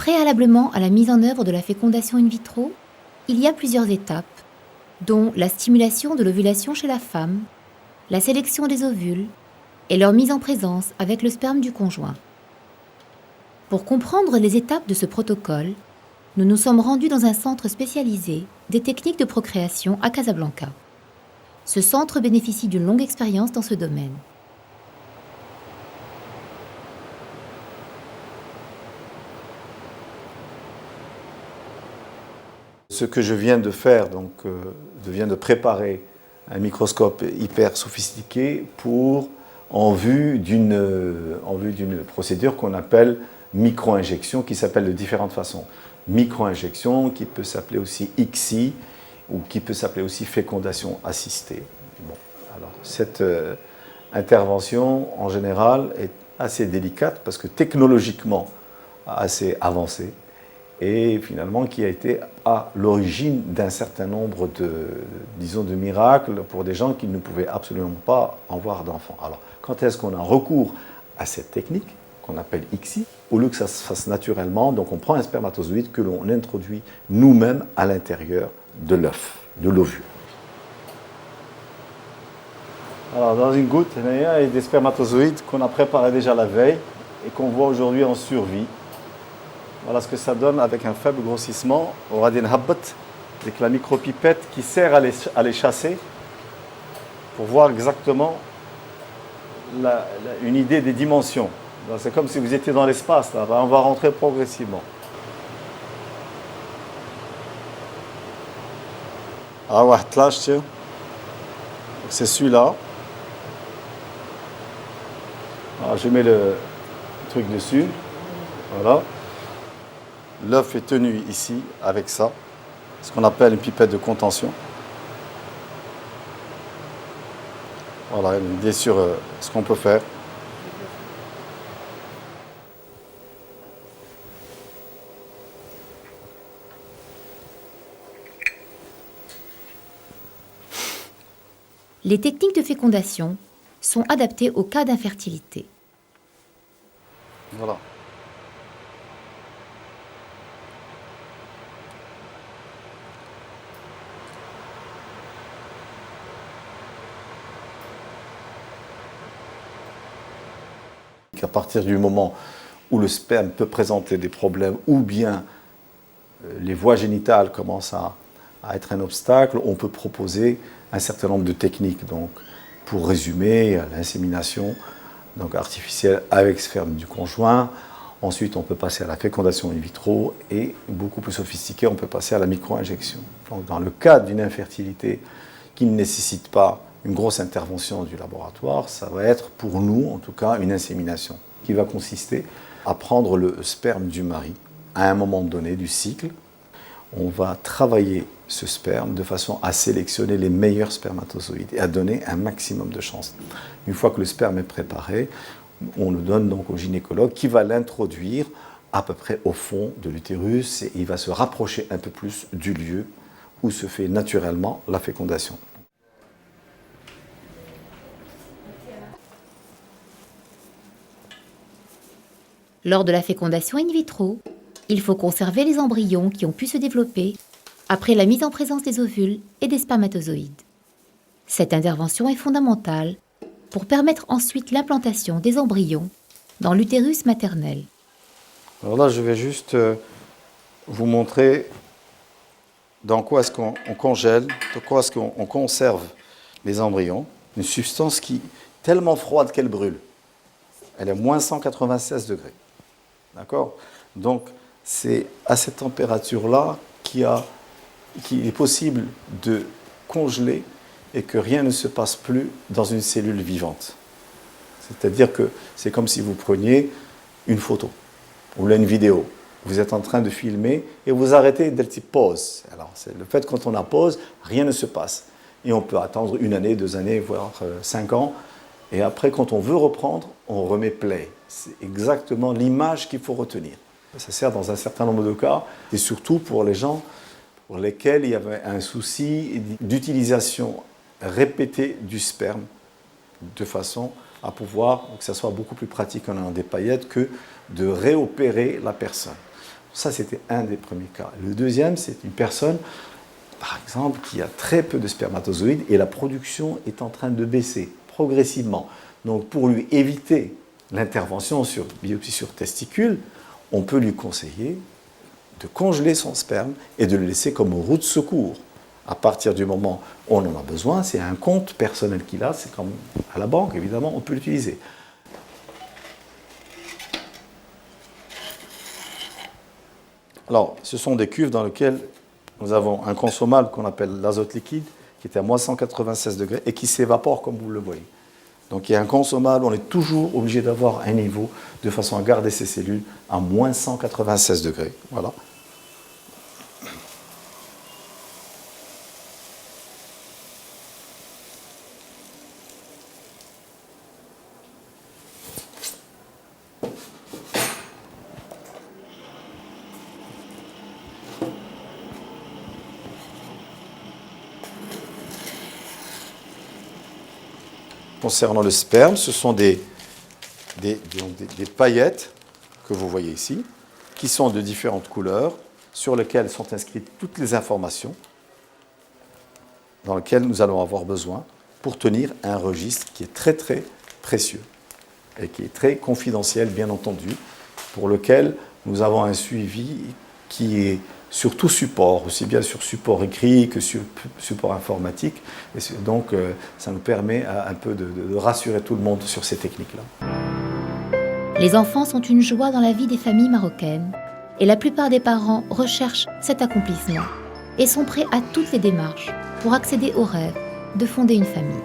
Préalablement à la mise en œuvre de la fécondation in vitro, il y a plusieurs étapes, dont la stimulation de l'ovulation chez la femme, la sélection des ovules et leur mise en présence avec le sperme du conjoint. Pour comprendre les étapes de ce protocole, nous nous sommes rendus dans un centre spécialisé des techniques de procréation à Casablanca. Ce centre bénéficie d'une longue expérience dans ce domaine. Ce que je viens de faire, je viens de préparer un microscope hyper sophistiqué en vue d'une procédure qu'on appelle micro-injection, qui s'appelle de différentes façons. Micro-injection, qui peut s'appeler aussi ICSI, ou qui peut s'appeler aussi fécondation assistée. Bon, alors, cette intervention, en général, est assez délicate parce que technologiquement assez avancée, et finalement qui a été à l'origine d'un certain nombre de miracles pour des gens qui ne pouvaient absolument pas avoir d'enfants. Alors, quand est-ce qu'on a recours à cette technique, qu'on appelle ICSI, au lieu que ça se fasse naturellement, donc on prend un spermatozoïde que l'on introduit nous-mêmes à l'intérieur de l'œuf, de l'ovule. Alors, dans une goutte, il y a des spermatozoïdes qu'on a préparés déjà la veille et qu'on voit aujourd'hui en survie. Voilà ce que ça donne avec un faible grossissement. On aura des habbat, avec la micropipette qui sert à les chasser pour voir exactement une idée des dimensions. C'est comme si vous étiez dans l'espace. On va rentrer progressivement. Ah ouais, c'est celui-là. Alors, je mets le truc dessus. Voilà. L'œuf est tenu ici avec ça, ce qu'on appelle une pipette de contention. Voilà, une idée sur ce qu'on peut faire. Les techniques de fécondation sont adaptées aux cas d'infertilité. Voilà. À partir du moment où le sperme peut présenter des problèmes ou bien les voies génitales commencent à être un obstacle, on peut proposer un certain nombre de techniques. Donc, pour résumer, l'insémination artificielle avec sperme du conjoint. Ensuite, on peut passer à la fécondation in vitro et, beaucoup plus sophistiqué, on peut passer à la micro-injection. Donc, dans le cas d'une infertilité qui ne nécessite pas une grosse intervention du laboratoire, ça va être pour nous, en tout cas, une insémination qui va consister à prendre le sperme du mari à un moment donné du cycle. On va travailler ce sperme de façon à sélectionner les meilleurs spermatozoïdes et à donner un maximum de chances. Une fois que le sperme est préparé, on le donne donc au gynécologue qui va l'introduire à peu près au fond de l'utérus et il va se rapprocher un peu plus du lieu où se fait naturellement la fécondation. Lors de la fécondation in vitro, il faut conserver les embryons qui ont pu se développer après la mise en présence des ovules et des spermatozoïdes. Cette intervention est fondamentale pour permettre ensuite l'implantation des embryons dans l'utérus maternel. Alors là, je vais juste vous montrer dans quoi est-ce qu'on congèle, dans quoi est-ce qu'on conserve les embryons. Une substance qui est tellement froide qu'elle brûle. Elle est moins 196 degrés. D'accord ? Donc, c'est à cette température-là qu'il est possible de congeler et que rien ne se passe plus dans une cellule vivante. C'est-à-dire que c'est comme si vous preniez une photo ou une vidéo. Vous êtes en train de filmer et vous arrêtez d'un petit pause. Alors, c'est le fait quand on a pause, rien ne se passe. Et on peut attendre 1 année, 2 années, voire 5 ans. Et après, quand on veut reprendre, on remet play. C'est exactement l'image qu'il faut retenir. Ça sert dans un certain nombre de cas, et surtout pour les gens pour lesquels il y avait un souci d'utilisation répétée du sperme, de façon à pouvoir que ça soit beaucoup plus pratique en ayant des paillettes que de réopérer la personne. Ça, c'était un des premiers cas. Le deuxième, c'est une personne, par exemple, qui a très peu de spermatozoïdes et la production est en train de baisser progressivement. Donc, pour lui éviter l'intervention sur biopsie sur testicule, on peut lui conseiller de congeler son sperme et de le laisser comme roue de secours. À partir du moment où on en a besoin, c'est un compte personnel qu'il a, c'est comme à la banque, évidemment, on peut l'utiliser. Alors, ce sont des cuves dans lesquelles nous avons un consommable qu'on appelle l'azote liquide, qui est à moins 196 degrés et qui s'évapore comme vous le voyez. Donc il y a un consommable, on est toujours obligé d'avoir un niveau de façon à garder ces cellules à moins 196 degrés. Voilà. Concernant le sperme, ce sont des paillettes que vous voyez ici, qui sont de différentes couleurs, sur lesquelles sont inscrites toutes les informations dans lesquelles nous allons avoir besoin pour tenir un registre qui est très très précieux et qui est très confidentiel, bien entendu, pour lequel nous avons un suivi qui est sur tout support, aussi bien sur support écrit que sur support informatique. Et donc, ça nous permet un peu de rassurer tout le monde sur ces techniques-là. Les enfants sont une joie dans la vie des familles marocaines et la plupart des parents recherchent cet accomplissement et sont prêts à toutes les démarches pour accéder au rêve de fonder une famille.